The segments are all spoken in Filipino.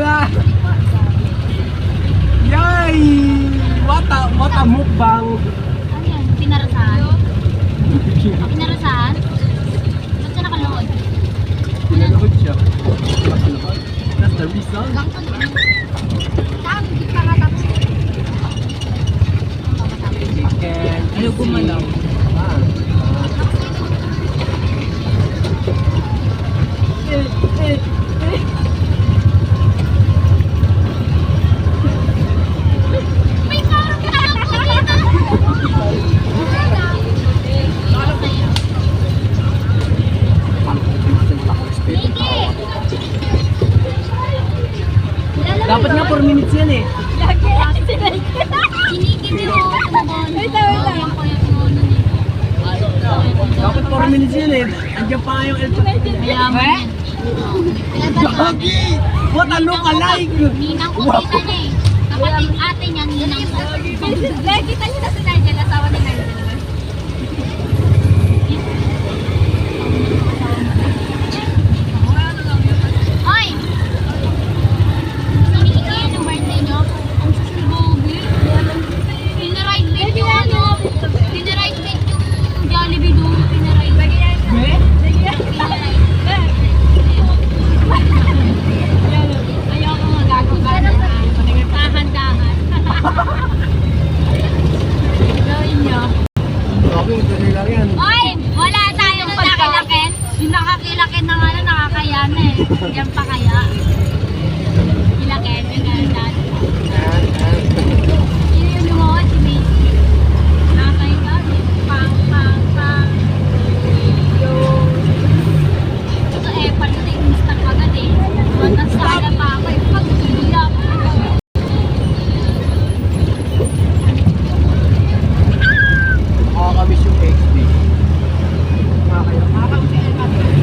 Wala. Yay! What a mukbang. Ano yan? Pinarasan? Pinarasan? Ba't siya nakalood? Pinanood siya. That's the reason. Saan? Hindi pa nga tapos. Chicken. Ano gumalaw? May parang Dapat nga 4 minutes yan eh. Sinigil mo. Wait lang. Dapat 4 minutes yan eh. Andiyan pa nga yung El Mayaman yan. Gagi! What a look-alike! Ninang ko kita niya eh. Kapatid ate niya, ninang ko. Kita niyo na si Nigel, asawa ni Nigel. Oy! Sinikita yan yung birthday niyo? Ang susugogi. Pinaride bait yung ano. Pinaride bait yung Jollibee doon. Pinaride bait. Ayoko nga gagawin. Pahandahan. Gawin niyo. Okay, dali lang yan. Oy! Wala tayong nakakilakin. Yung nakakilakin na nga na nakakaya na eh. Yan pa kaya. Kilakin, yung ganyan. Yun yung lumuhod, si Macy. Nakakaya ka. Pang. Ito eh, pala na yung mistang agad eh. Matas sala pa ako eh. Pag-ilap. Nakakamiss yung XP.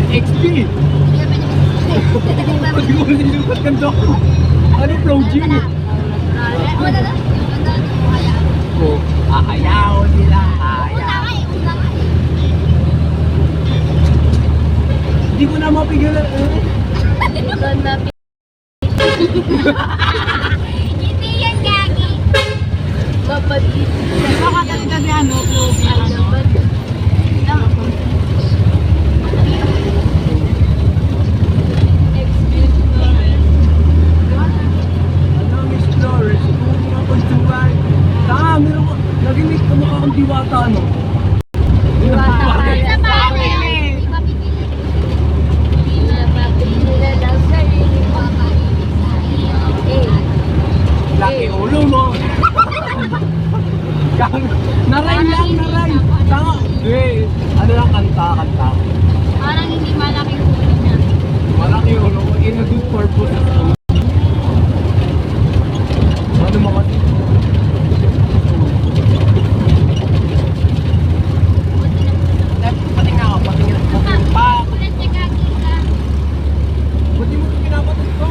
XP! Pag mo nilipat ka doon. Ano flow G? Wala na. Oh, ayaw nila. Hindi ko na mapigilan. Hindi yan gagi. Mapatid. Baka talaga ano, vlog na ano. Ano, Miss Flores? Kung mga pagsuway. Tama, meron ko. Narinig ko mukha kang diwata, no? Sa pare. Iba pipili. Laki ulo mo. Naray lang, naray. Tama. Ano lang, kanta. Parang hindi malaki yung ulo niya. Malaki ulo mo. In a good purpose. Ano mga patingin ako. Pa. Ulit niya gagi ka. Buti mo ito pinapatid ko.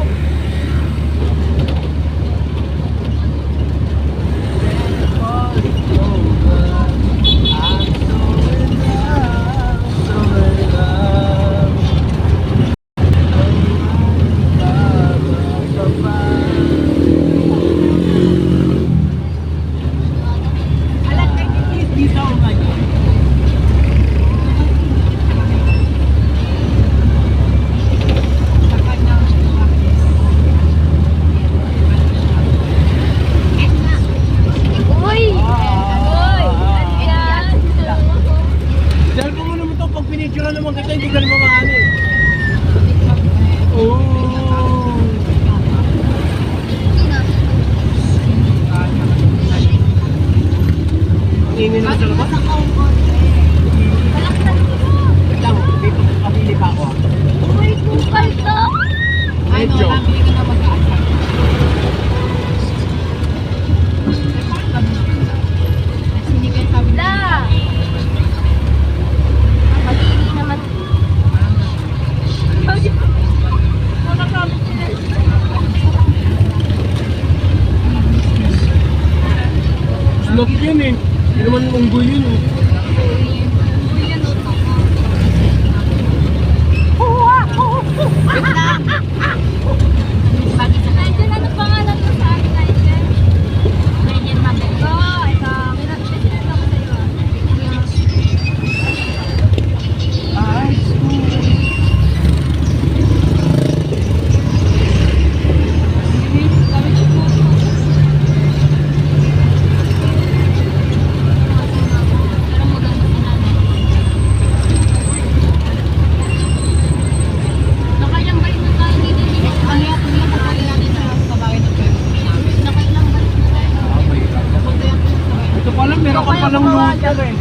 sir eh.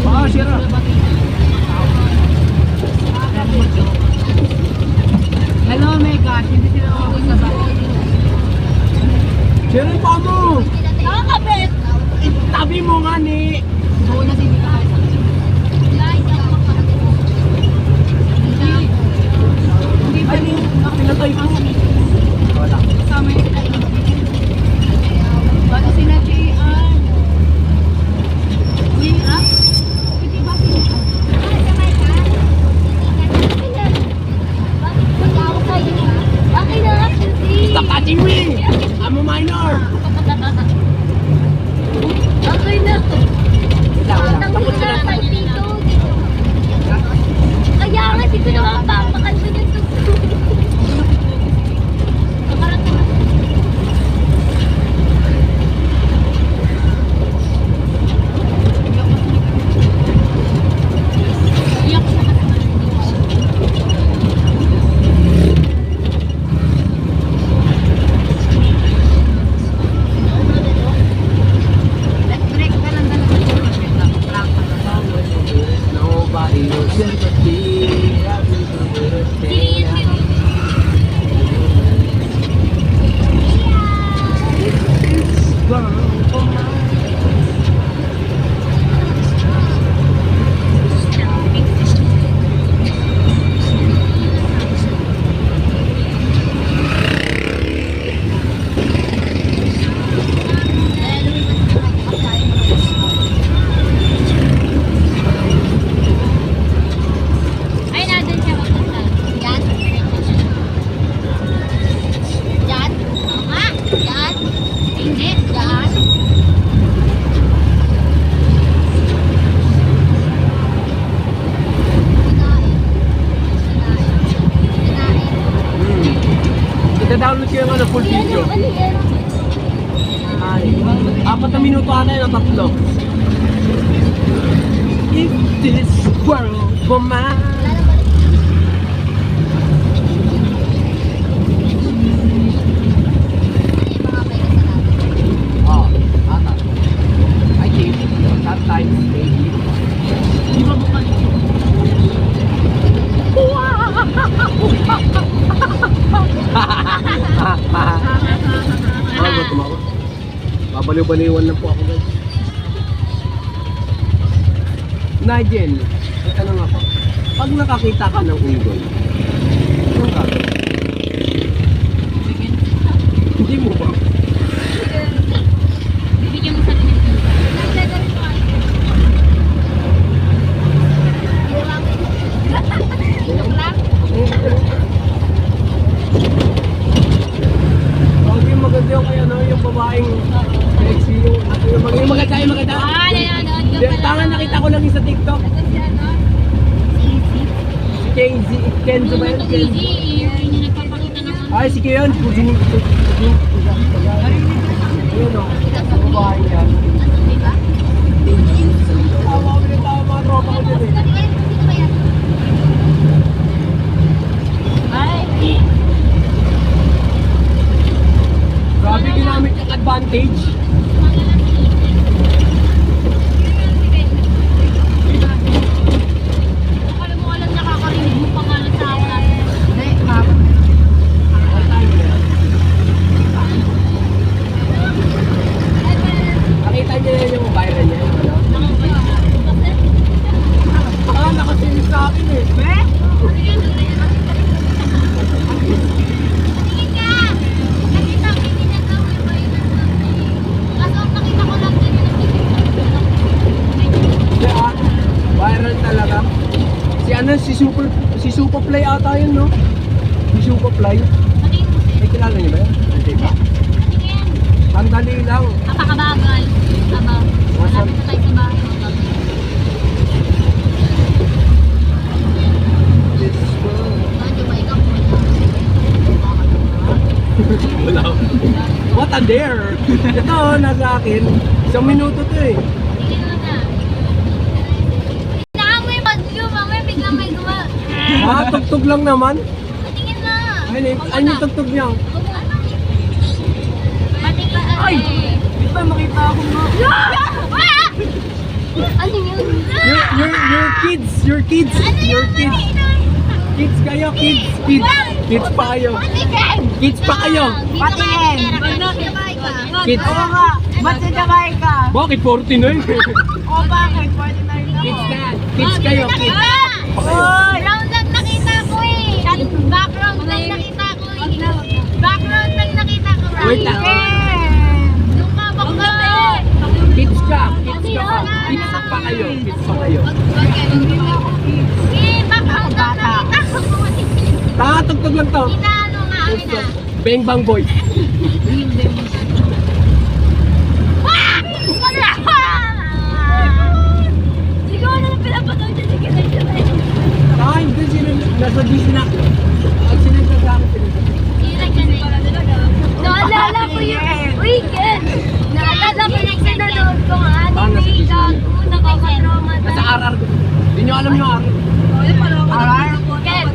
Baka sira. Hello, my gosh. Hindi sila umabot sa bahay. Sira yung paa mo. Nakakabit! Tabi mo nga ni. Oo na sila kahit. Guys, ako makakabit. Ay, pinatay ko. Wala. Kasama yung sila. Bago sila J.R. Uy, ah? Pwede ba sila? Okay na, Stop touching me! I'm a minor! Okay na. Wala. Tapos na tayo dito. Kaya nga, dito na mapapakalma yung tugtog. Nakarating na. Iyak sa Break ka lang talaga. Nobody will sympathy. Happy birthday. Ay, nandun siya magpunta. Yan. Yan. Tama. Yan. Hindi. Yan. Ita-download ko yung ano, full video. Ay, 4 na minuto ata yun, 3. If this world were mine. Oh, ata. I think sometimes maybe. Di ba bukal? Bago tumawa. Babaliw-baliwan lang po ako guys. Nigel, may tanong ako. Pag nakakita ka ng unggoy, anong gagawin? Hindi mo ba? Bibigyan mo sa limit. Joke lang. Huwag yung maganda yung kaya no, yung babaeng sexy yung maganda yung maganda. Ah, nanonood ka pala. Tangan nakita ko lang yung sa TikTok. Ito si ano? Si Kenzie, Kenzo ba yun? Ito Kenzo. easy. Yung nagpapakita ng Ay, si Kiyon. Ayun o. Babae yan. diba? Tawa ko rin tawa mga tropa ko dyan eh. Sino ba yan? Ay. Grabe ginamit yung advantage. Alam mo, alam nakakarinig mo pangalan sa akin. Hindi, hapon. All time yan. Nakita niyo yun yung viral niya. Ano? Ah, nakasilis sa akin eh. Tingin ka! Nakita ko yung ginagawa ba yun ang sabi? Kaso nakita ko lang din yung Kaya, viral talaga. Si ano, si Superfly ata yun, no? Si Superfly. Patingin mo siya. Ay, kilala niyo ba yun? Hindi ba? Tingin. Ang dali lang. Napakabagal. Aba. Malapit na tayo sa bahay. This world. Ano ba ikaw? Wala. What a dare! Ito, nasa akin. 1 minuto to eh. Tingin mo na. Naamoy bagyo. Mamaya biglang may gawa. Ah, tugtog lang naman. Patingin na. Ano yung tugtog niya? Pati pa. Ay! Di ba makita ako nga? Ano yun? Your kids. Kids kayo, kids. Kids pa kayo. Kids pa kayo. Patingin. Kids. Oo nga. Ba't si Jamaica? Bakit 40 na yun? O bakit? 49 na Kids ako. na. Kids kayo, kids. Oy! Round lang nakita ko eh. Background lang nakita ko eh. Background lang nakita ko. Wait lang. Yung kabak ka. Kids ka. Kids ka pa. Kids pa kayo. Kids pa kayo. Eh, background lang nakita ko. Takatugtog lang to. Inaano nga akin ah. Bang Bang Boy. Wala! Siguro na pinapanood niya si Kinay. Hindi sila nasa DC na. Pag sinunod sa akin sila. Naalala ko yun. Uy, Ken! Naalala ko yung sinanood ko nga. Anime gago. Nakakatrauma na. Nasa RR ko. Hindi nyo alam yung RR. Alright. Ken!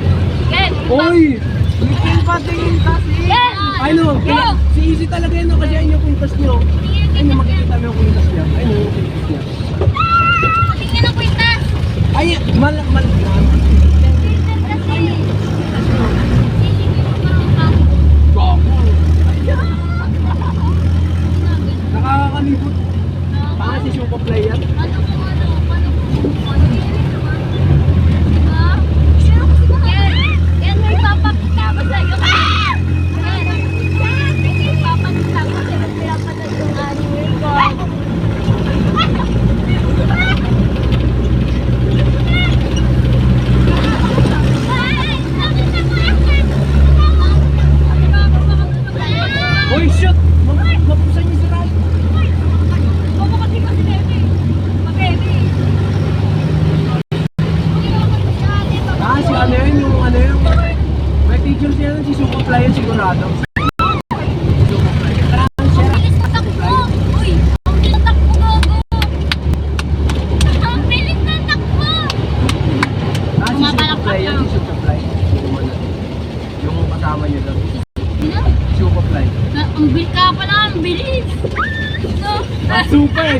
Ken! Oy! Tingin patingin kasi. Ken! Ano? Si Easy talaga yun. Kasi ayun yung kwintas nyo. Ayun yung makikita mo yung kwintas niya. Ayun yung kwintas niya. Tingnan ang kwintas! Ay! Mal. Filter kasi. Gago. Nakakalibot. Baka si Shuko Play yan. Ano kung ano? Paano kung ano? Ha? Ken, may papakita ko sa'yo. Ken, may papakita ko sa'yo. Pinapanood yung anime ko. Hoy, shoot! Mapusan niyo si Rai. Si ano yun, yung ano yun. May teacher siya yun, si Shuko Play yun sigurado. Shuko Play. Bilis matakbo! Uy! Ang bilis takbo, gogo! Ang bilis na takbo! Si Shuko Play yan, si Shuko Play. Yung kasama niya doon. Sino? Shuko Play. Ang bilis ka pala, ang bilis! No? Super!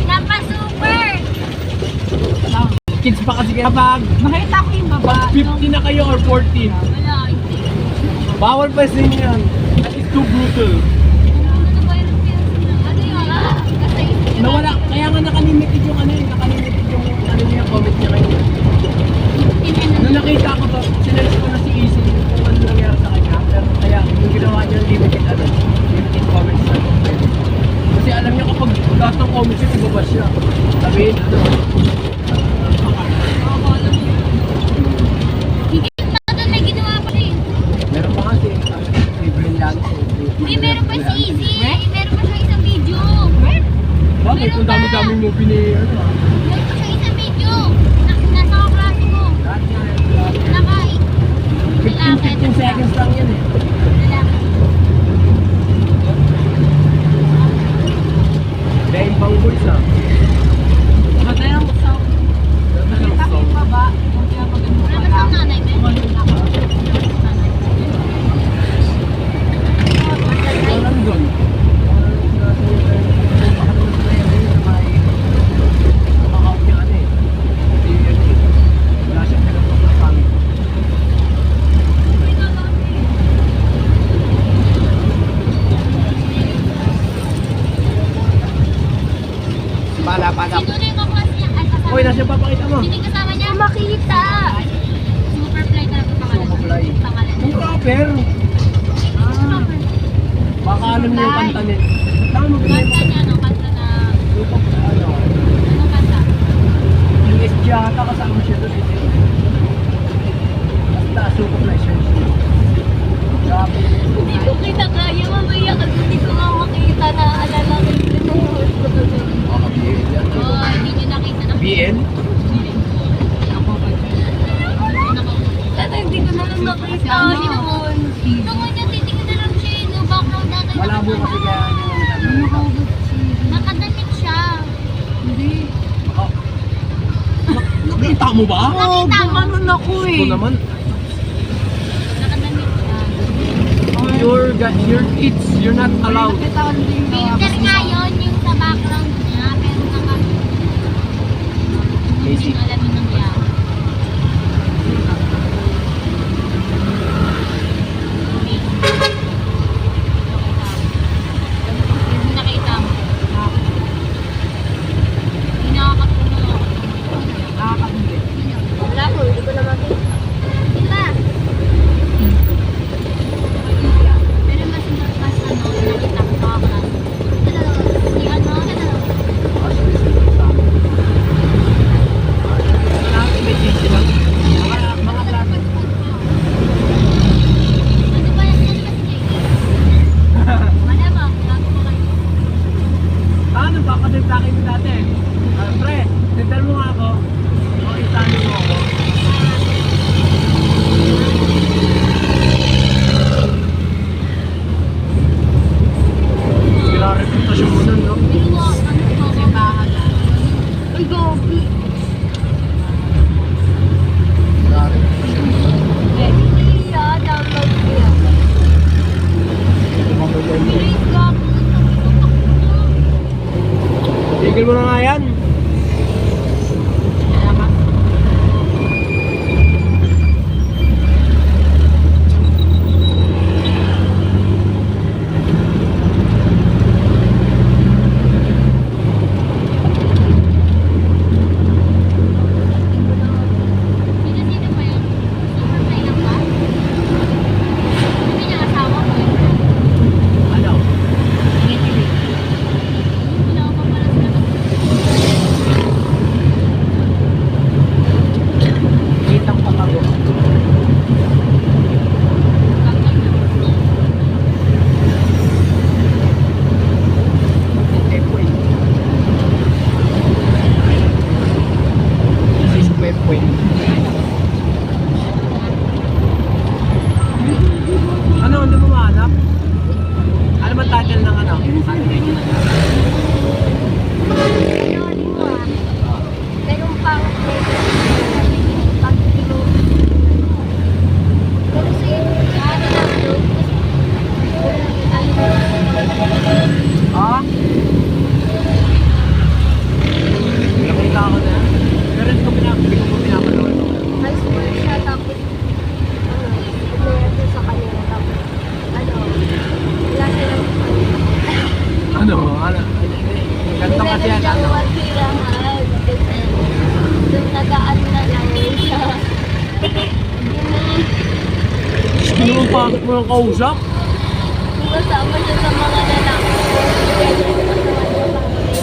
Napasuper! Kids pa kasi kaya pag Makita ko yung baba. 50 na kayo or 14. Wala, hindi. Bawal pa sa inyo yan. That is too brutal. Ano ba yung ano yun? Kasi Nawala, kaya nga nakalimited yung ano yun, nakalimited yung ano niya, comment niya kayo. Nung nakita ko to, sinerge ko na si Easy kung ano nangyari sa kanya. Pero kaya yung ginawa niya limited comments na. Kasi alam niya kapag lahat ng comments yun, ibabas siya. Sabihin, higit na doon, may ginawa pa rin. meron pa kasi, si Brillante. May meron pa si Easy. Meron pa siya isang video. Bakit? Kung dami-dami movie ni ano. Meron pa siya isang video. Nasa kaklase ko. Lahat niya, Naka 15 seconds lang yan eh. lalaki. Dahil pang boys ah. Matay ang sound. Makita ko yung baba. Kung kaya maganda Wala pala. ba sa nanay, Ben? Walang doon. Pala. Sino na yung kaklase niya? Ay, kasama Hoy, nasa papakita mo. Sino yung kasama niya? Makita! Superfly na ito pangalan. Superfly. Pangalan. Yung rapper. Baka alam niyo yung kanta niya. Tama mo Kanta niya, no? Kanta na... ano? Anong kanta? Yung SG ata kasama siya doon. Basta super pleasure. Grabe. Hindi ko kita kaya, mamaya kasi hindi ko nga makita na alala ko yung pinuhod ko doon. Oh, BL yan. Oh, hindi niyo nakita na. BL? Kasi hindi ko na lang nakita yun. Ito nga niya, titingin na lang siya eh, no? Background natin. Malabo kasi kaya yung Nakadamit siya. nakita mo ba? Oo, gumanon ako eh. Ito naman. Nakadamit siya. Your kids, you're not allowed. Nakita ko din yung Filter nga yun, yung sa background niya, pero naka hindi alam yung nangyari. Hindi nakita mo. Hindi nakakatulong ako. Nakakabili. Wala ko, hindi ko na makita. Diba? Pero mas nakita ko sa kaklas. Si ano? May cheese lang. Mga klase. Ano ba yan? Ano ba si Malamang, bago ko kayo. Ano ba? Kasi mo dati. Pre, tintal mo nga ako. O isali mo ako. Sila reputasyon mo nun, no? Pero mo, ano ko? Simbahan. Ay, gobi. Sila reputasyon mo nun. Iya, download ko yan. Bilis ka. Tigil mo na nga yan. Sino-sino ba yun? Super play lang ba? Hindi niya asawa ko yun. Ano? Wala ko pa pala sila Kitang patago. Epoy. This is Epoy. Ano? Hindi mo mahanap? Ano man title ng ano? Ganun pang pag pero si ano lang yun Ah? Nakita ko na. Pero hindi ko pinapanood. high school siya tapos ano sa kanila tapos wala silang Ano? Ganito kasi yan. Ano? Doon nagaan na lang siya. Ano mo bakit mo ng kausap? Kasama siya sa mga lalaki.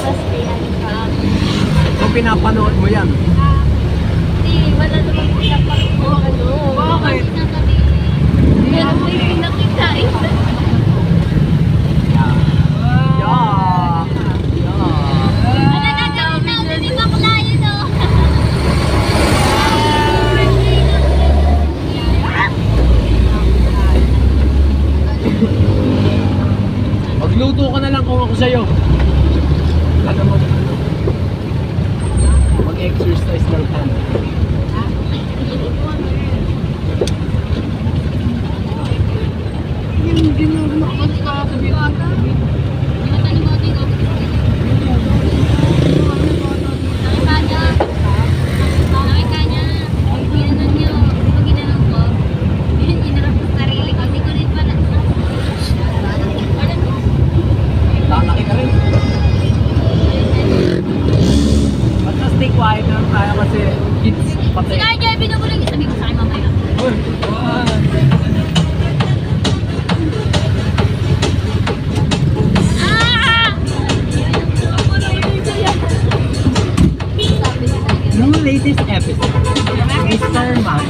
Mas yan ka. Kung pinapanood mo yan. Hindi, wala naman pinapakit mo ano. Bakit? Pero may pinakita eh. Yeah. Yeah. Ano gagawin natin ni bakla yun o? Magluto ka na lang kung ako sa'yo. Ano mo? Mag-exercise lang ka. Hindi mo makakatabi. Lalaki ka rin. Basta stay quiet lang tayo kasi kids patay. Sabi ko sa akin mamaya. Uy, Yung latest episode, Mr. Man.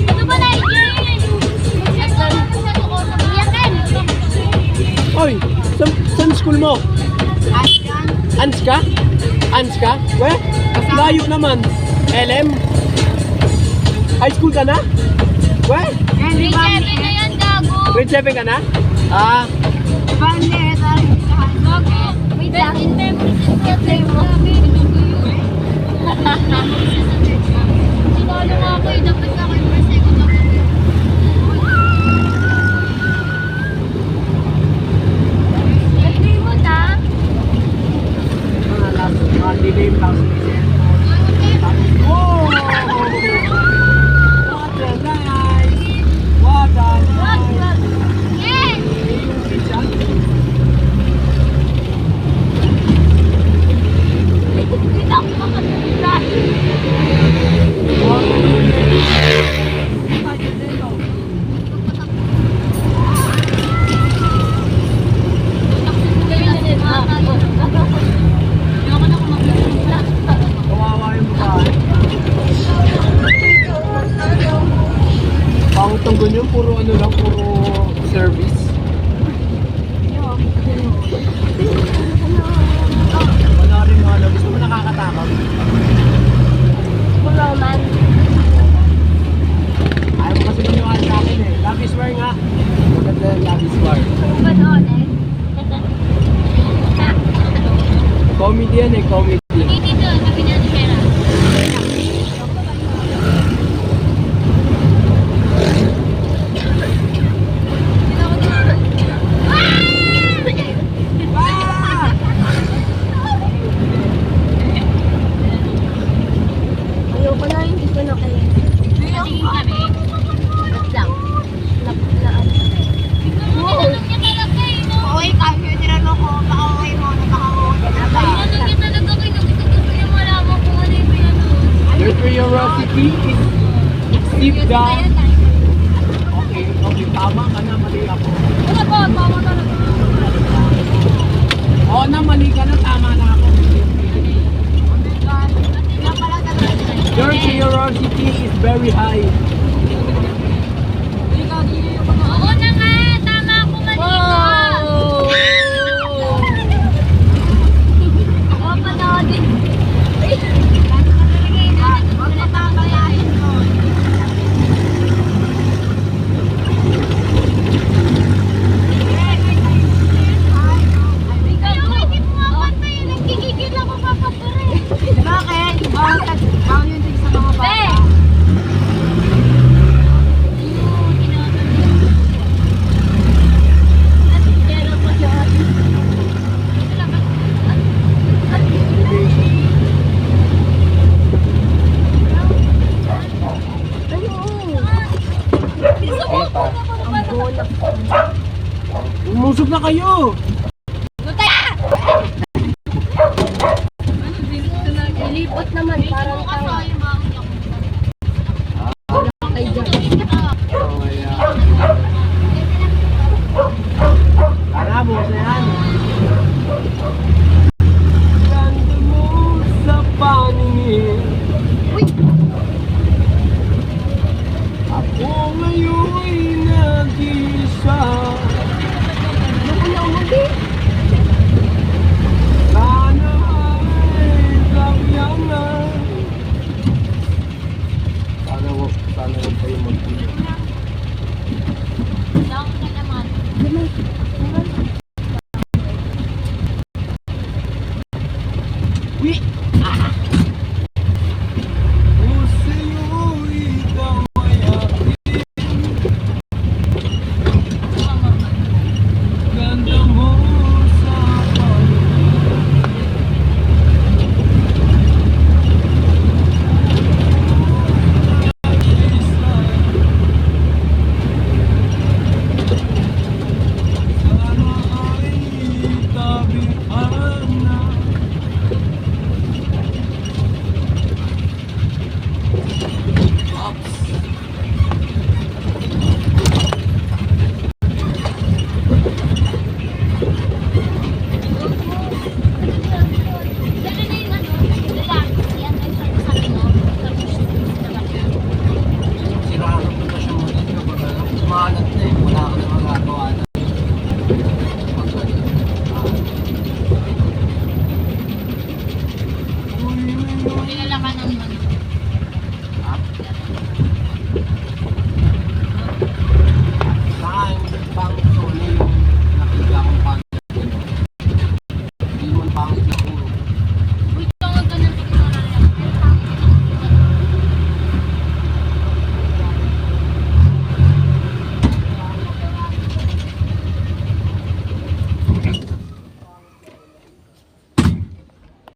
Ano ba na yun? Oy, saan school mo? Ans ka? Ans ka? Weh? Layo naman. LM? High school ka na? Weh? Grade 7 na yan, gago. Grade 7 ka na? Ah, Gago. Wait lang. In memories is get there mo. Sinalo nga ako eh. Dapat ka ako yung first second ako. Dilim lang si cellphone. Tapos, oh! What a nice! What a nice! Yes! Yung pizza. Dito ako makatulad. What a nice! Ay, dito. Kawawa yung babae. Pangit ang ganyan, puro ano lang, puro service. Wala rin mga ano, gusto mo nakakatakot. Ayaw mo kasi maniwala sa akin eh. Love is war nga. Maganda yung love is war. Comedy yan eh, comedy. Ah! Ayoko na, hindi ko na kaya. Tingin kami. Lang. Laplaan. Tinanong niya talaga eh, no? Okay, kami yung tinanong ko, baka okay mo, baka okay na ba? Tinanong niya talaga kayo. Gusto niya malaman kung ano yung pinanong. Your curiosity is deep down. Okay, okay, tama ka na, mali ako. Ano po? Tama talaga. Oo na, mali ka na, tama na ako. Your curiosity is very high. Oo na nga. Tama ako, mali ka. Oo, panoodin. Ikaw, hindi mo nga pantayin. Nagkikigil ako papapare. Bakit? Bawal yun din sa mga Be! bata. Umusog na kayo! Nilipot naman, parang tanga.